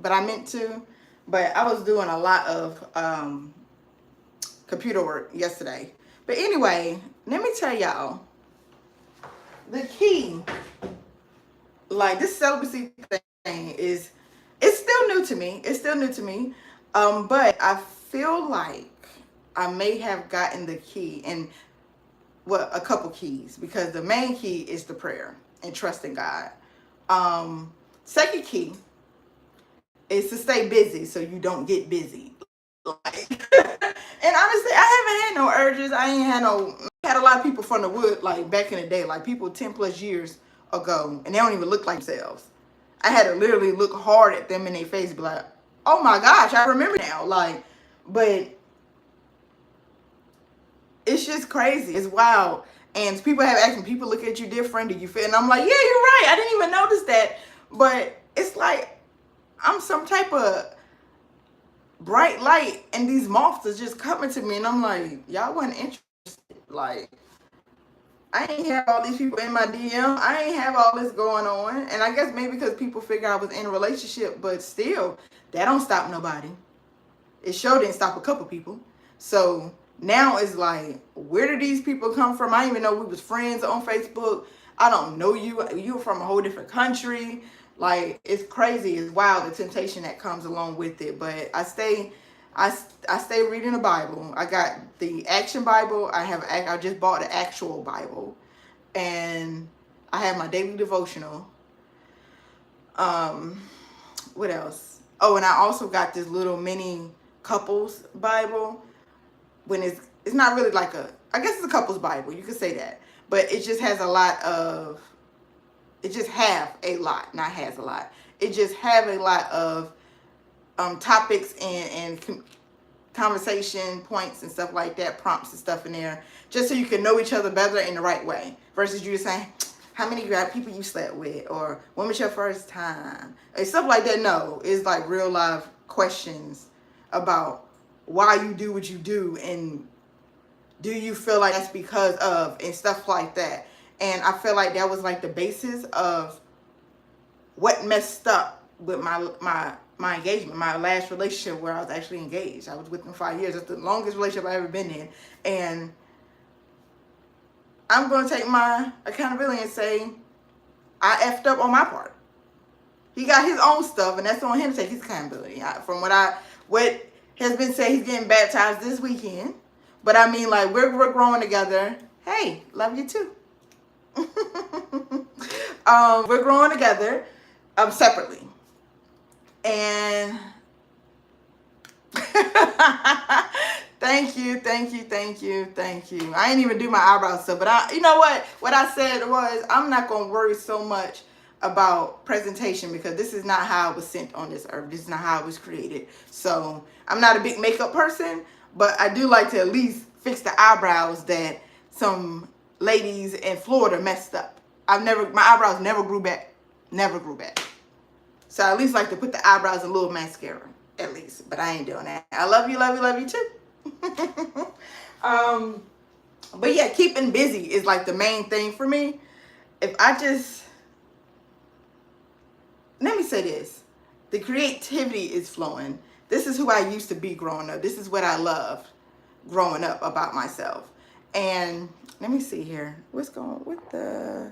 but I meant to. But I was doing a lot of computer work yesterday. But anyway, let me tell y'all the key. Like this celibacy thing is, it's still new to me. It's still new to me. But I feel like I may have gotten the key, and well, a couple keys, because the main key is the prayer and trusting God. Second key is to stay busy so you don't get busy. Like, and honestly, I haven't had no urges. I ain't had no. I had a lot of people from the wood, like back in the day, like people 10 plus years ago, and they don't even look like themselves. I had to literally look hard at them in their face, be like, "Oh my gosh, I remember now." Like, but it's just crazy. It's wild. And people have asked me, people look at you different. Do you feel? And I'm like, yeah, you're right. I didn't even notice that. But it's like I'm some type of bright light, and these moths are just coming to me, and I'm like, y'all wasn't interested. Like, I ain't have all these people in my DM. I ain't have all this going on. And I guess maybe because people figure I was in a relationship, but still, that don't stop nobody. It sure didn't stop a couple people. So now it's like, where did these people come from? I didn't even know we was friends on Facebook. I don't know you. You're from a whole different country. Like, it's crazy. It's wild, the temptation that comes along with it. But I stay reading the Bible. I got the Action Bible. I just bought the actual Bible, and I have my daily devotional. What else? Oh, and I also got this little mini couples Bible. When it's not really like I guess it's a couples Bible. You could say that, but it just has a lot of. It just have a lot, not has a lot. It just have a lot of topics and conversation points and stuff like that, prompts and stuff in there, just so you can know each other better in the right way, versus you just saying, how many people you slept with, or when was your first time, and stuff like that. No, it's like real life questions about why you do what you do, and do you feel like that's because of, and stuff like that. And I feel like that was like the basis of what messed up with my engagement, my last relationship where I was actually engaged. I was with him 5 years. That's the longest relationship I've ever been in. And I'm going to take my accountability and say, I effed up on my part. He got his own stuff, and that's on him to take his accountability. From what has been said, he's getting baptized this weekend. But I mean, like, we're growing together. Hey, love you too. We're growing together separately. And thank you. I ain't even do my eyebrows stuff, but you know what I said was, I'm not gonna worry so much about presentation, because this is not how I was sent on this earth. This is not how I was created. So I'm not a big makeup person, but I do like to at least fix the eyebrows that some ladies in Florida messed up. My eyebrows never grew back. So I at least like to put the eyebrows in a little mascara, at least. But I ain't doing that. I love you too. But yeah, keeping busy is like the main thing for me. Let me say this. The creativity is flowing. This is who I used to be growing up. This is what I loved growing up about myself. And let me see here. What's going with the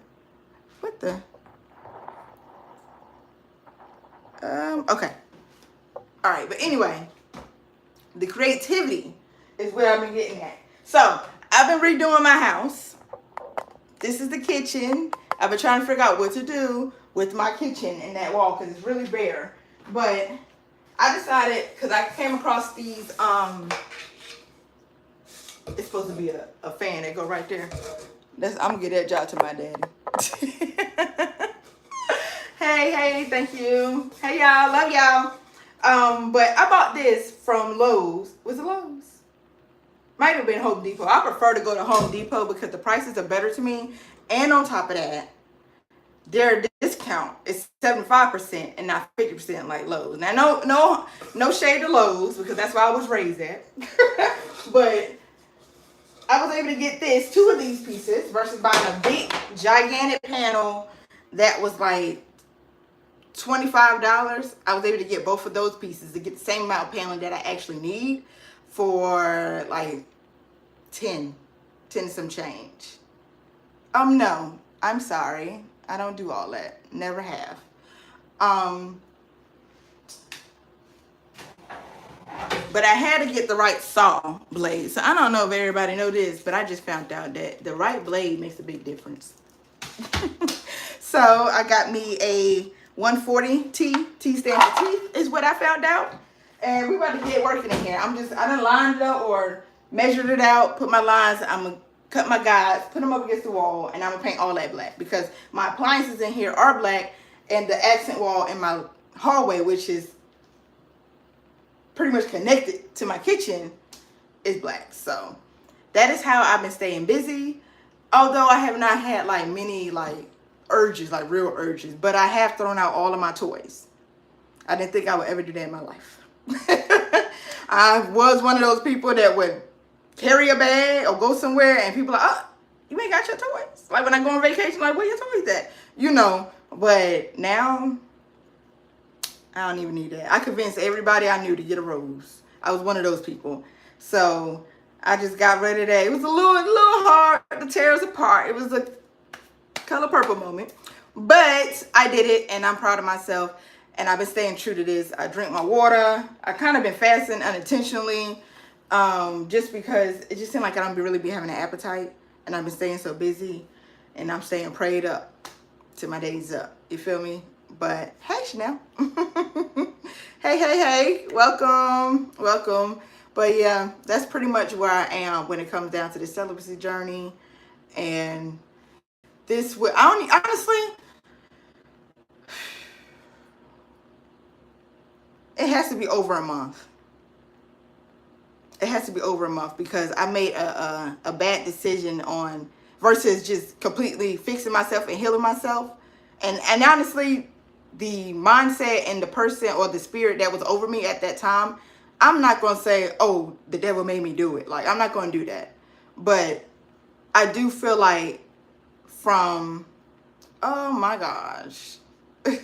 okay. All right, but anyway, the creativity is where I've been getting at. So I've been redoing my house. This is the kitchen. I've been trying to figure out what to do with my kitchen and that wall, because it's really bare. But I decided, because I came across these, it's supposed to be a fan that go right there. I'm gonna get that job to my daddy. Hey, thank you. Hey y'all, love y'all. But I bought this from Lowe's. Was it Lowe's? Might have been Home Depot. I prefer to go to Home Depot because the prices are better to me. And on top of that, their discount is 75% and not 50% like Lowe's. Now, no shade to Lowe's, because that's where I was raised at. But I was able to get two of these pieces versus buying a big, gigantic panel that was like $25, I was able to get both of those pieces to get the same amount of paneling that I actually need for like 10 some change. No, I'm sorry. I don't do all that. Never have. But I had to get the right saw blade. So I don't know if everybody know this, but I just found out that the right blade makes a big difference. So I got me a 140 T. T stands for teeth is what I found out. And we're about to get working in here. I done lined it up or measured it out, put my lines. I'm going to cut my guides, put them up against the wall, and I'm going to paint all that black. Because my appliances in here are black, and the accent wall in my hallway, which is pretty much connected to my kitchen, is black. So that is how I've been staying busy. Although I have not had like many like urges, like real urges, but I have thrown out all of my toys. I didn't think I would ever do that in my life. I was one of those people that would carry a bag or go somewhere and people are like, oh, you ain't got your toys. Like when I go on vacation, like, where your toys at? You know, but now I don't even need that. I convinced everybody I knew to get a rose. I was one of those people. So I just got rid of that. It was a little hard to tear us apart. It was a color purple moment. But I did it and I'm proud of myself. And I've been staying true to this. I drink my water. I kind of been fasting unintentionally. Just because it just seemed like I don't really be having an appetite. And I've been staying so busy. And I'm staying prayed up till my day's up. You feel me? But hey, Chanel. Hey. Welcome. But yeah, that's pretty much where I am when it comes down to the celibacy journey. And this will, honestly, it has to be over a month. It has to be over a month because I made a bad decision on versus just completely fixing myself and healing myself. And honestly, the mindset and the person or the spirit that was over me at that time, I'm not going to say, oh, the devil made me do it. Like, I'm not going to do that. But I do feel like oh my gosh. These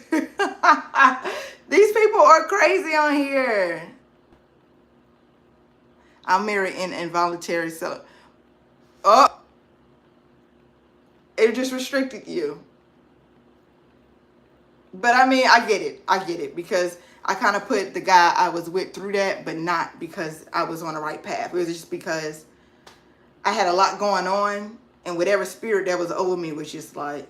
people are crazy on here. I'm married in involuntary celibate. Oh, it just restricted you. But I mean, I get it because I kind of put the guy I was with through that, but not because I was on the right path. It was just because I had a lot going on, and whatever spirit that was over me was just like,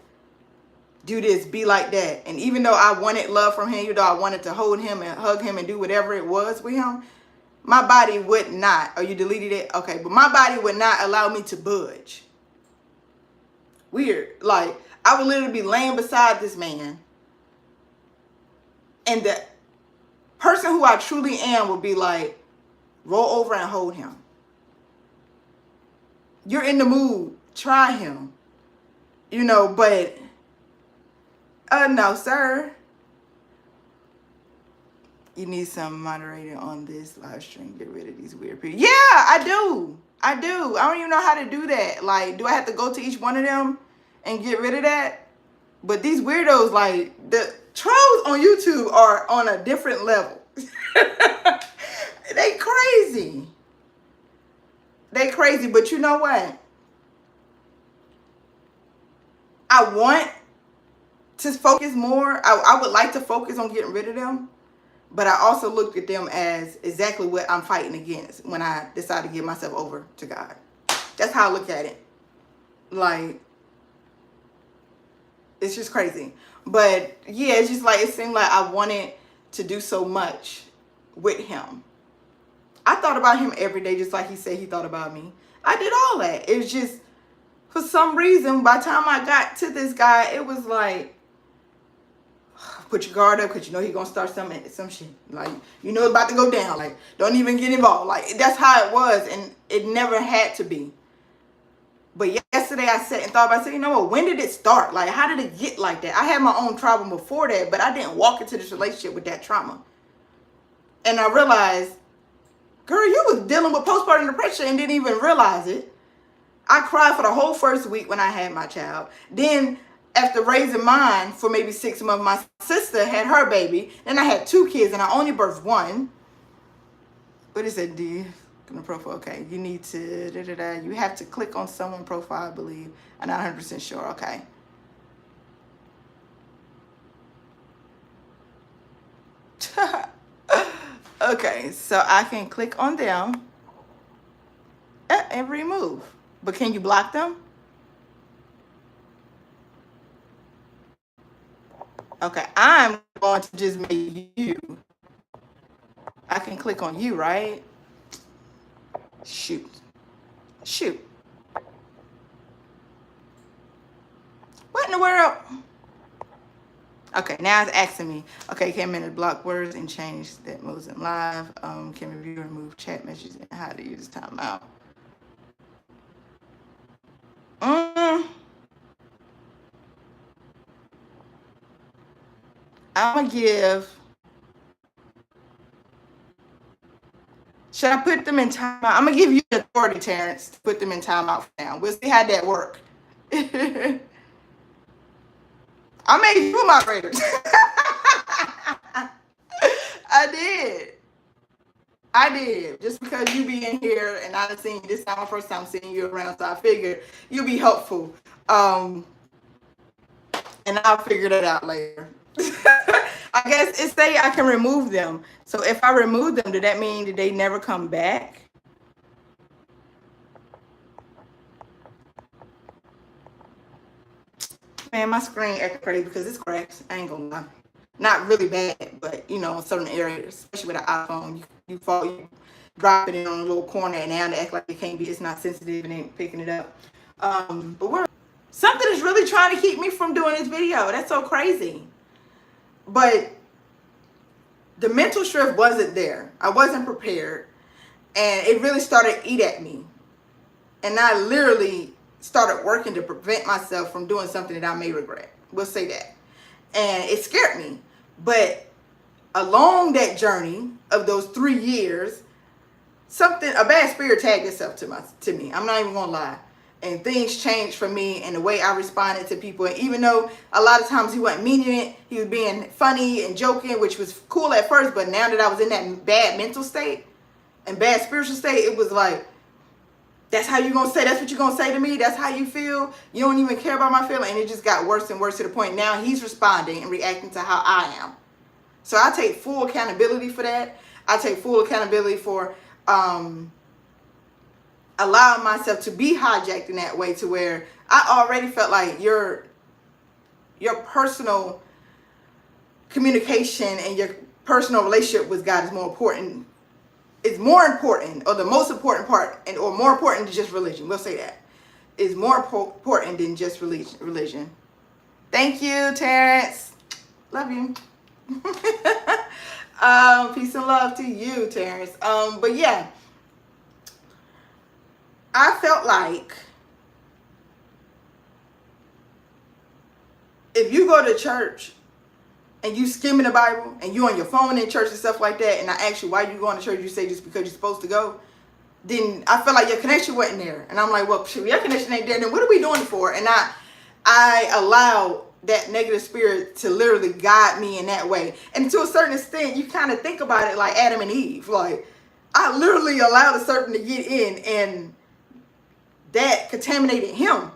do this, be like that. And even though I wanted love from him, even though I wanted to hold him and hug him and do whatever it was with him, my body would not. Oh, you deleted it? Okay, but my body would not allow me to budge. Weird. Like, I would literally be laying beside this man, and the person who I truly am would be like, roll over and hold him. You're in the mood. Try him. You know, but no, sir. You need some moderator on this live stream. Get rid of these weird people. Yeah, I do. I don't even know how to do that. Like, do I have to go to each one of them and get rid of that? But these weirdos, like, the trolls on YouTube are on a different level. They crazy. But you know what? I want to focus more. I would like to focus on getting rid of them. But I also look at them as exactly what I'm fighting against when I decide to give myself over to God. That's how I look at it. Like, it's just crazy. But yeah, it's just like, it seemed like I wanted to do so much with him. I thought about him every day, just like he said he thought about me. I did all that. It was just, for some reason, by the time I got to this guy, it was like, put your guard up because you know he's going to start some shit. Like, you know it's about to go down. Like, don't even get involved. Like, that's how it was, and it never had to be. But yesterday I sat and thought about it. I said, you know what, when did it start? Like, how did it get like that? I had my own trauma before that, but I didn't walk into this relationship with that trauma. And I realized, girl, you was dealing with postpartum depression and didn't even realize it. I cried for the whole first week when I had my child. Then after raising mine for maybe 6 months, my sister had her baby. Then I had 2 kids and I only birthed one. What is it, D? Profile. Okay, you need to, you have to click on someone profile, I believe. I'm not 100% sure. Okay. Okay, so I can click on them and remove. But can you block them? Okay, I'm going to just make you. I can click on you, right? Shoot. What in the world? Okay, now it's asking me. Okay, can manage block words and change that moves in live. Can review and remove chat messages and how to use timeout. I'm gonna give. Should I put them in timeout? I'm gonna give you the authority, Terrence, to put them in timeout for now. We'll see how that works. I made you moderator. I did. Just because you be in here and I've seen you, this time my first time seeing you around, so I figured you'll be helpful. And I'll figure that out later. I guess it say I can remove them. So if I remove them, did that mean that they never come back? Man, my screen acting crazy because it's cracked. I ain't gonna lie. Not really bad, but in certain areas, especially with an iPhone, you fall, you drop it in on a little corner, and now they act like it can't be. It's not sensitive and ain't picking it up. But something is really trying to keep me from doing this video. That's so crazy. But the mental strength wasn't there. I wasn't prepared, and it really started to eat at me. And I literally started working to prevent myself from doing something that I may regret. We'll say that. And it scared me. But along that journey of those 3 years, a bad spirit tagged itself to me. I'm not even gonna lie. And things changed for me and the way I responded to people. And even though a lot of times he wasn't meaning it, he was being funny and joking, which was cool at first. But now that I was in that bad mental state and bad spiritual state, it was like, that's how you gonna say, that's what you're gonna say to me? That's how you feel? You don't even care about my feeling? And it just got worse and worse to the point now he's responding and reacting to how I am. So I take full accountability for that. I take full accountability for allowing myself to be hijacked in that way, to where I already felt like your personal communication and your personal relationship with God is more important. It's more important, or the most important part, or more important than just religion. We'll say that. Is more important than just religion. Thank you, Terrence. Love you. Peace and love to you, Terrence. But yeah, I felt like if you go to church and you skimming the Bible and you on your phone in church and stuff like that, and I ask you why you going to church, you say just because you're supposed to go, then I feel like your connection wasn't there. And I'm like, well, your connection ain't there, then what are we doing it for? And I allow that negative spirit to literally guide me in that way. And to a certain extent, you kind of think about it like Adam and Eve. Like, I literally allowed a serpent to get in, and that contaminated him.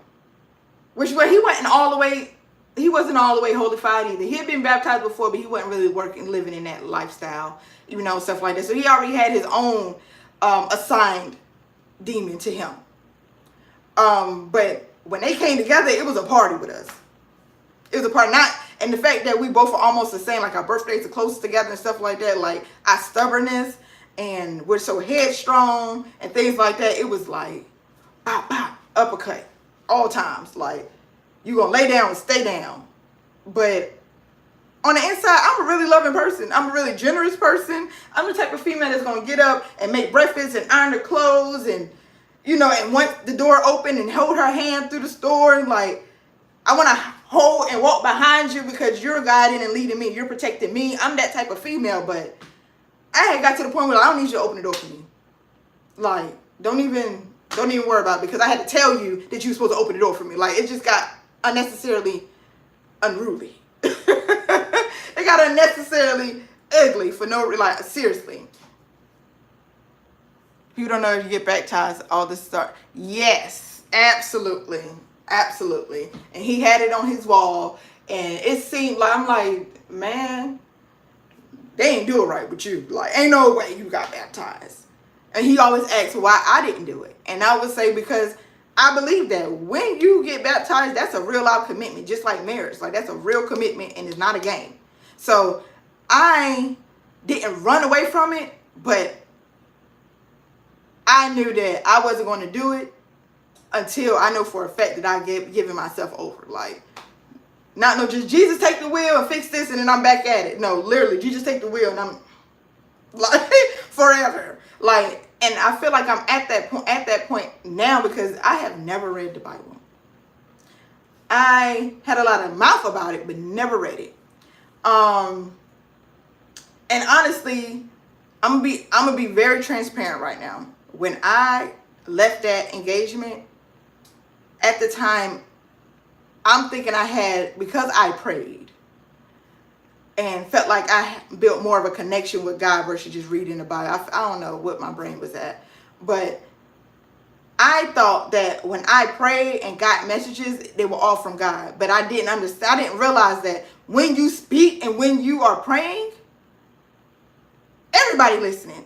Which way he wasn't all the way holified either. He had been baptized before, but he wasn't really living in that lifestyle, stuff like that. So he already had his own assigned demon to him. But when they came together, it was a party with us. It was a party. And the fact that we both are almost the same, like our birthdays are close together and stuff like that, like our stubbornness, and we're so headstrong and things like that, it was like, pop, pop, uppercut, all times. Like, you gonna lay down and stay down. But on the inside, I'm a really loving person. I'm a really generous person. I'm the type of female that's gonna get up and make breakfast and iron her clothes, and and want the door open and hold her hand through the store, and like, I want to hold and walk behind you because you're guiding and leading me. You're protecting me. I'm that type of female. But I had got to the point where I don't need you to open the door for me. Like, don't even worry about it, because I had to tell you that you were supposed to open the door for me. Like, it just got unnecessarily unruly. It got unnecessarily ugly for no, like, seriously. You don't know if you get baptized, all this start. Yes, absolutely. Absolutely. And he had it on his wall. And it seemed like, I'm like, man, they ain't do it right with you. Like, ain't no way you got baptized. And he always asks why I didn't do it. And I would say, because I believe that when you get baptized, that's a real life commitment, just like marriage. Like, that's a real commitment, and it's not a game. So I didn't run away from it, but I knew that I wasn't going to do it until I know for a fact that I given myself over. Like, not no just Jesus take the wheel and fix this and then I'm back at it. No, literally, Jesus take the wheel and I'm like forever. Like, and I feel like I'm at that point now because I have never read the Bible. I had a lot of mouth about it, but never read it. And honestly, I'm gonna be very transparent right now. When I left that engagement, at the time, I'm thinking I had, because I prayed and felt like I built more of a connection with God versus just reading about it. I don't know what my brain was at, but I thought that when I prayed and got messages, they were all from God. But I didn't understand. I didn't realize that when you speak and when you are praying, everybody listening.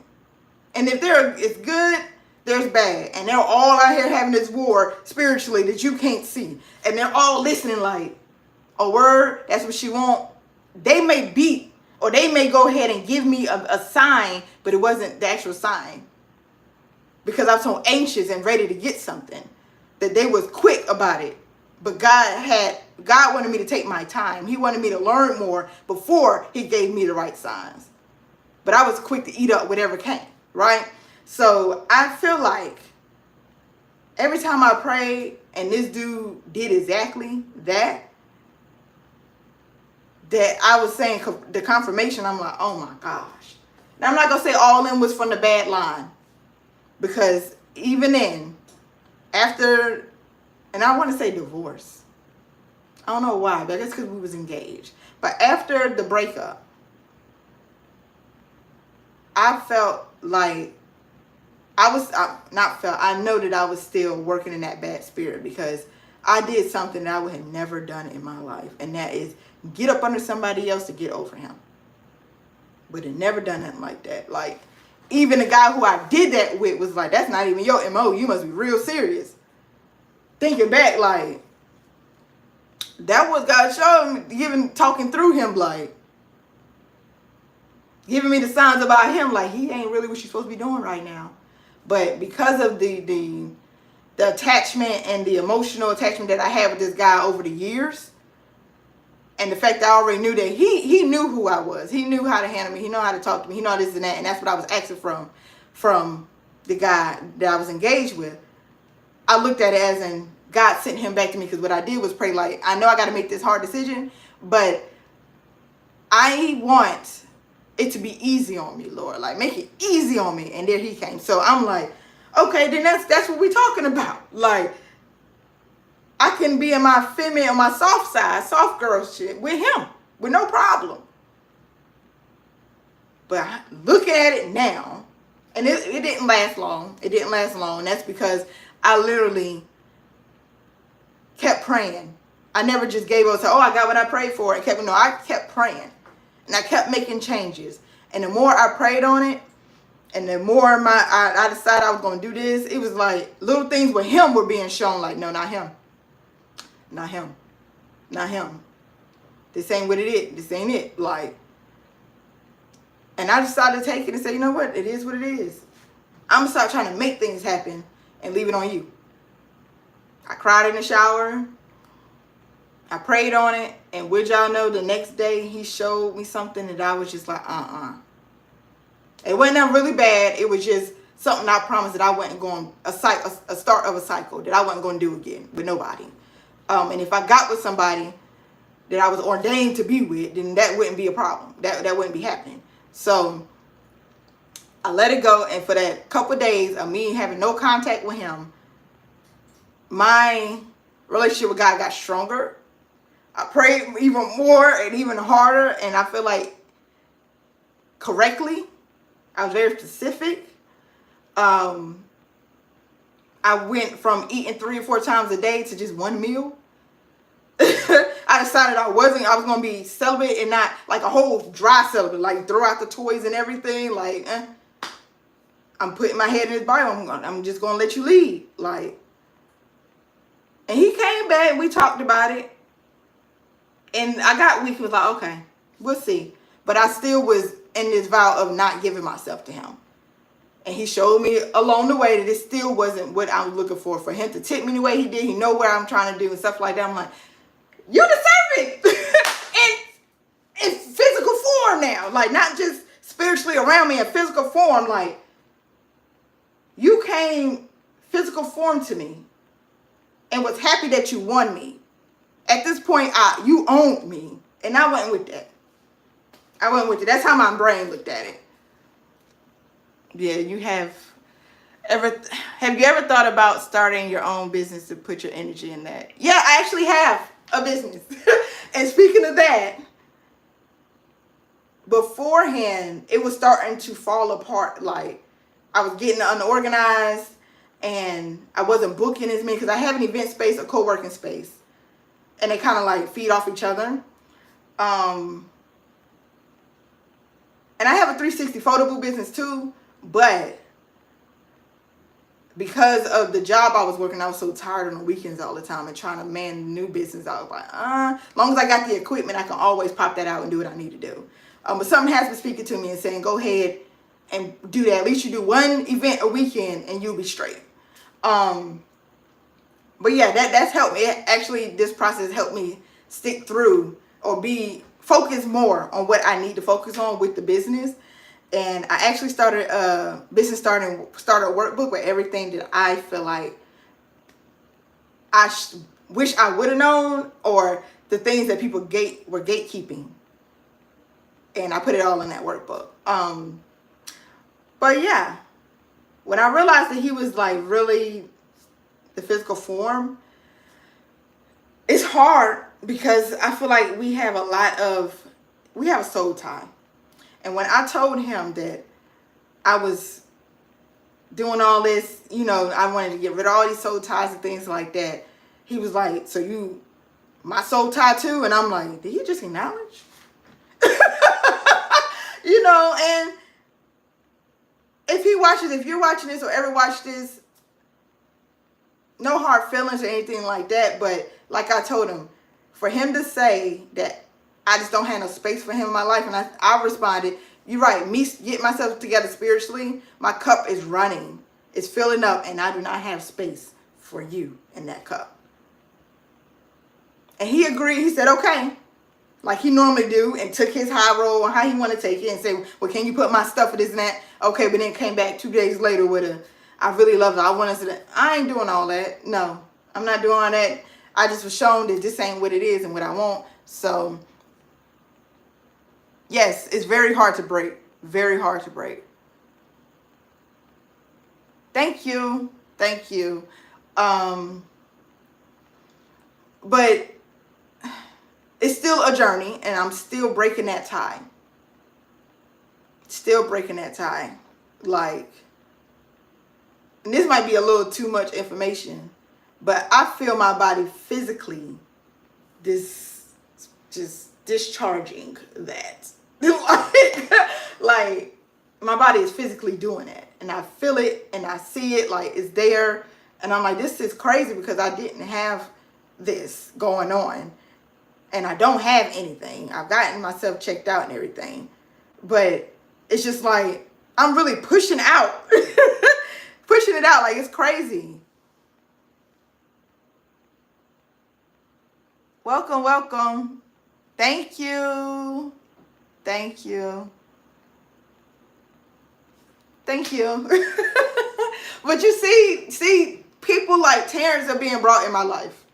And if it's good, there's bad. And they're all out here having this war spiritually that you can't see. And they're all listening like, a word, that's what she want. They may beat, or they may go ahead and give me a sign, but it wasn't the actual sign. Because I'm so anxious and ready to get something, that they was quick about it. But God wanted me to take my time. He wanted me to learn more before he gave me the right signs. But I was quick to eat up whatever came, right? So I feel like every time I prayed and this dude did exactly that I was saying the confirmation, I'm like, oh my gosh. Now I'm not going to say all in was from the bad line. Because even then, after, and I want to say divorce. I don't know why, but I guess because we was engaged. But after the breakup, I felt like I know that I was still working in that bad spirit because I did something that I would have never done in my life. And that is get up under somebody else to get over him. But had never done nothing like that. Like, even the guy who I did that with was like, that's not even your MO. You must be real serious. Thinking back, like, that was God showing me, talking through him, like, giving me the signs about him, like, he ain't really what you're supposed to be doing right now. But because of the attachment and the emotional attachment that I had with this guy over the years, and the fact that I already knew that he knew who I was. He knew how to handle me. He knew how to talk to me. He knew this and that. And that's what I was asking from the guy that I was engaged with. I looked at it as in God sent him back to me, because what I did was pray, like, I know I got to make this hard decision, but I want it to be easy on me, Lord. Like, make it easy on me. And there he came. So I'm like, okay, then that's what we're talking about. Like, I can be in my feminine, on my soft side, soft girl shit with him, with no problem. But looking at it now, and it didn't last long. It didn't last long. That's because I literally kept praying. I never just gave up and said, oh, I got what I prayed for. I kept praying. And I kept making changes. And the more I prayed on it, and the more I decided I was going to do this, it was like little things with him were being shown, like, no, not him. Not him. Not him. This ain't what it is. This ain't it. Like, and I decided to take it and say, you know what? It is what it is. I'm going to start trying to make things happen and leave it on you. I cried in the shower. I prayed on it. And would y'all know, the next day he showed me something that I was just like, It wasn't nothing really bad. It was just something I promised that I wasn't going, a start of a cycle that I wasn't going to do again with nobody. And if I got with somebody that I was ordained to be with, then that wouldn't be a problem. That wouldn't be happening. So I let it go. And for that couple of days of me having no contact with him, my relationship with God got stronger. I prayed even more and even harder, and I feel like correctly. I was very specific. Um, I went from eating 3 or 4 times a day to just one meal. I decided I was going to be celibate and not like a whole dry celibate, like throw out the toys and everything. Like, I'm putting my head in his Bible. I'm just going to let you lead. Like, and he came back. We talked about it. And I got weak. He was like, okay, we'll see. But I still was in this vow of not giving myself to him. And he showed me along the way that it still wasn't what I was looking for. For him to tip me the way he did, he know what I'm trying to do and stuff like that. I'm like, you deserve it. in physical form now. Like, not just spiritually around me in physical form. Like, you came physical form to me and was happy that you won me. At this point, you owned me. And I went with that. That's how my brain looked at it. Yeah, have you ever thought about starting your own business to put your energy in that? Yeah, I actually have a business. And speaking of that, beforehand, it was starting to fall apart. Like, I was getting unorganized and I wasn't booking as many because I have an event space, a co-working space. And they kind of like feed off each other. And I have a 360 photo booth business too, but because of the job I was working, I was so tired on the weekends all the time and trying to man new business. I was like, as long as I got the equipment, I can always pop that out and do what I need to do. But something has been speaking to me and saying, go ahead and do that. At least you do one event a weekend and you'll be straight. But yeah, that's helped me. Actually, this process helped me stick through or be focused more on what I need to focus on with the business. And I actually started a business starter workbook with everything that I feel like I wish I would have known, or the things that people were gatekeeping. And I put it all in that workbook. But yeah, when I realized that he was like really the physical form, it's hard because I feel like we have a soul tie. And when I told him that I was doing all this, I wanted to get rid of all these soul ties and things like that, he was like, so you my soul tie too? And I'm like, did he just acknowledge? And if you're watching this or ever watched this, no hard feelings or anything like that. But like I told him, for him to say that I just don't have no space for him in my life, and I responded, you're right, me get myself together spiritually, my cup is running. It's filling up, and I do not have space for you in that cup. And he agreed. He said, okay. Like he normally do, and took his high roll on how he want to take it and say, well, can you put my stuff for this and that? Okay, but then came back 2 days later with I really love it. I want to say, I ain't doing all that. No, I'm not doing all that. I just was shown that this ain't what it is and what I want. So, yes, it's very hard to break. Very hard to break. Thank you. Thank you. But it's still a journey, and I'm still breaking that tie. Still breaking that tie. Like, and this might be a little too much information, but I feel my body physically just discharging that. like my body is physically doing that, and I feel it and I see it, like it's there, and I'm like, this is crazy because I didn't have this going on, and I don't have anything. I've gotten myself checked out and everything, but it's just like I'm really pushing out pushing it out, like it's crazy. Welcome. Thank you. But you see, people like Terrence are being brought in my life.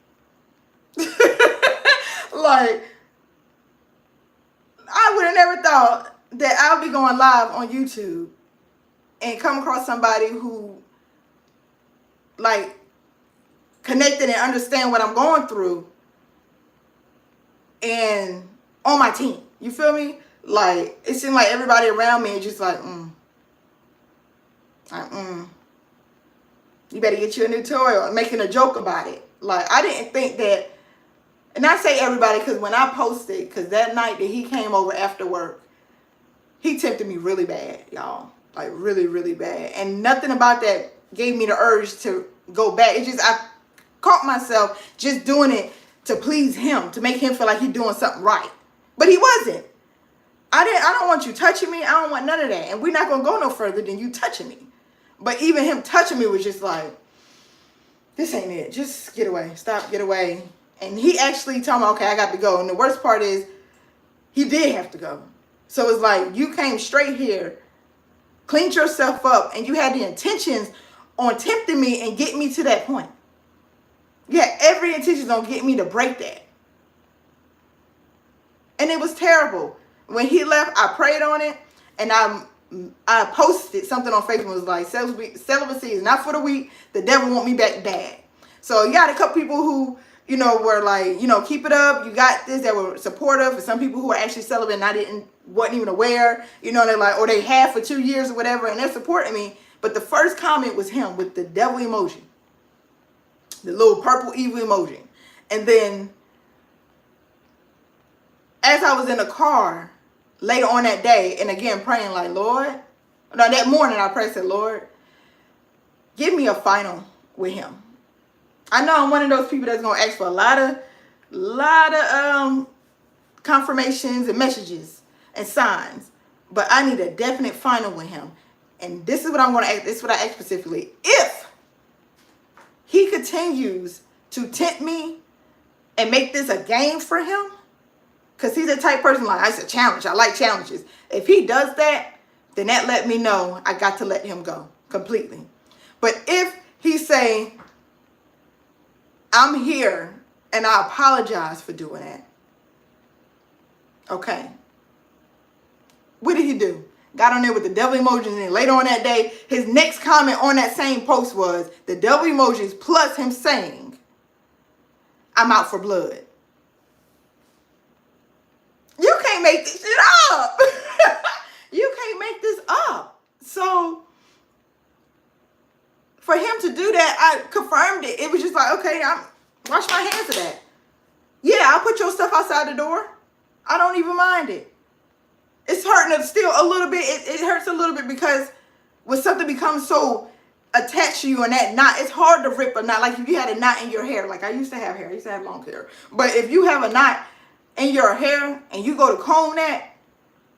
Like, I would have never thought that I'll be going live on YouTube and come across somebody who like connected and understand what I'm going through and on my team. You feel me? Like, it seemed like everybody around me is just like, you better get you a new toy, or making a joke about it. Like, I didn't think that, and I say everybody because when I posted, because that night that he came over after work, he tempted me really bad, y'all. Like, really, really bad. And nothing about that gave me the urge to go back. It's just, I caught myself just doing it to please him, to make him feel like he's doing something right. But he wasn't. I don't want you touching me. I don't want none of that. And we're not going to go no further than you touching me. But even him touching me was just like, this ain't it. Just get away. Stop, get away. And he actually told me, okay, I got to go. And the worst part is, he did have to go. So it's like, you came straight here, cleaned yourself up, and you had the intentions on tempting me and getting me to that point. You had every intention on getting me to break that. And it was terrible. When he left, I prayed on it, and I posted something on Facebook. It was like, celibacy is not for the weak. The devil want me back bad. So you got a couple people who, were like, keep it up. You got this, that were supportive. And some people who are actually celibate and wasn't even aware. They're like, or they have for 2 years or whatever, and they're supporting me. But the first comment was him with the devil emoji. The little purple evil emoji. And then, as I was in the car later on that day, and again praying like, Lord, no, that morning I prayed, said, Lord, give me a final with him. I know I'm one of those people that's gonna ask for a lot of confirmations and messages and signs, but I need a definite final with him. And this is what I'm gonna ask. This is what I ask specifically. If he continues to tempt me and make this a game for him, because he's the type person like, it's a challenge. I like challenges. If he does that, then that let me know I got to let him go completely. But if he say, I'm here and I apologize for doing that. Okay. What did he do? Got on there with the devil emojis, and then later on that day, his next comment on that same post was the devil emojis plus him saying, I'm out for blood. You can't make this shit up. You can't make this up. So for him to do that, I confirmed it. It was just like, okay, I'm wash my hands of that. Yeah, I'll put your stuff outside the door. I don't even mind it. It's hurting still a little bit. It hurts a little bit because when something becomes so attached to you and that knot, it's hard to rip a knot. Like if you had a knot in your hair, like I used to have hair. I used to have long hair. But if you have a knot in your hair and you go to comb that,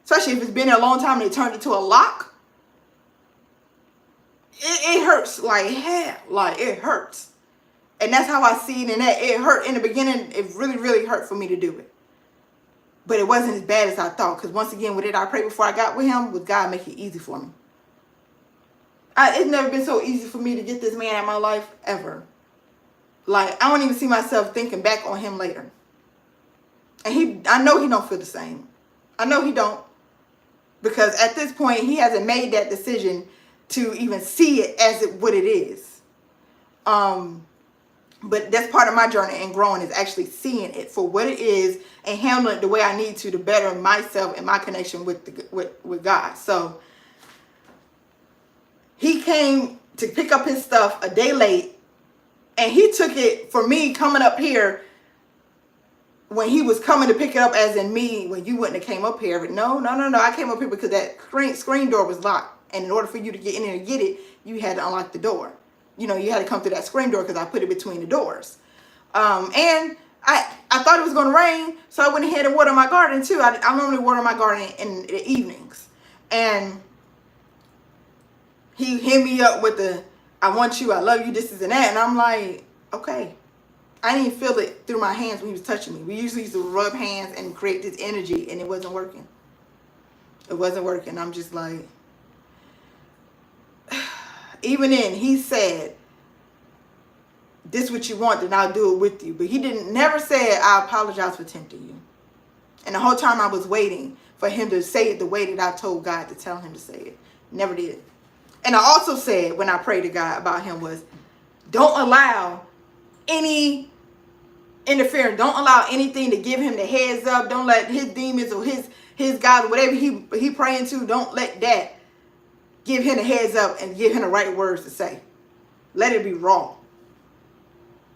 especially if it's been there a long time and it turned into a lock, it hurts like hell. Like it hurts. And that's how I see it in that. It hurt in the beginning. It really, really hurt for me to do it. But it wasn't as bad as I thought. Because once again, what did I pray before I got with him? Was God make it easy for me. It's never been so easy for me to get this man out of my life ever. Like, I don't even see myself thinking back on him later. And I know he don't feel the same. I know he don't. Because at this point, he hasn't made that decision to even see it as what it is. But that's part of my journey and growing is actually seeing it for what it is and handling it the way I need to better myself and my connection with God. So he came to pick up his stuff a day late, and he took it for me coming up here when he was coming to pick it up, as in me, when you wouldn't have came up here. But no. I came up here because that screen door was locked. And in order for you to get in there and get it, you had to unlock the door. You had to come through that screen door because I put it between the doors. And I thought it was going to rain, so I went ahead and watered my garden too. I normally water my garden in the evenings. And he hit me up with the, I want you, I love you, this is and that. And I'm like, okay. I didn't even feel it through my hands when he was touching me. We usually used to rub hands and create this energy, and it wasn't working. It wasn't working. I'm just like, even then, he said, this is what you want, then I'll do it with you. But he never said, I apologize for tempting you. And the whole time I was waiting for him to say it the way that I told God to tell him to say it. Never did. And I also said, when I prayed to God about him, was don't allow any interfering. Don't allow anything to give him the heads up. Don't let his demons or his God or whatever he praying to, don't let that give him the heads up and give him the right words to say. Let it be raw.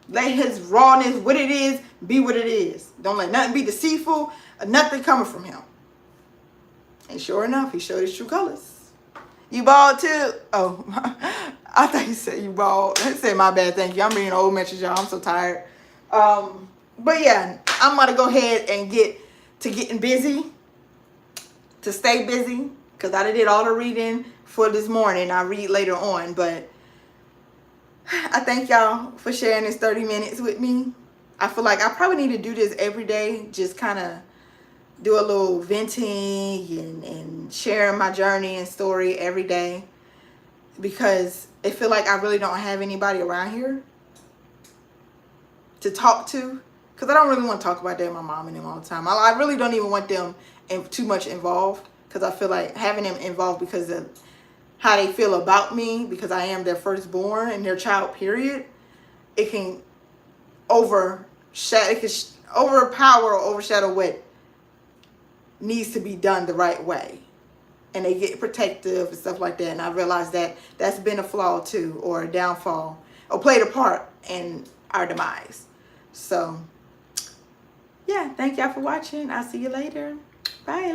Let his rawness, what it is, be what it is. Don't let nothing be deceitful or nothing coming from him. And sure enough, he showed his true colors. You bald too? Oh, I thought you said you bald. I said my bad, thank you. I'm reading old messages, y'all. I'm so tired. But yeah, I'm going to go ahead and get to getting busy, to stay busy, because I did all the reading for this morning. I'll read later on, but I thank y'all for sharing this 30 minutes with me. I feel like I probably need to do this every day, just kind of do a little venting and sharing my journey and story every day, because I feel like I really don't have anybody around here to talk to, because I don't really want to talk about that with my mom and them all the time. I really don't even want them too much involved, because I feel like having them involved because of how they feel about me, because I am their firstborn and their child, period, it can overpower or overshadow what needs to be done the right way. And they get protective and stuff like that. And I realized that that's been a flaw too, or a downfall, or played a part in our demise. So yeah, thank y'all for watching. I'll see you later. Bye.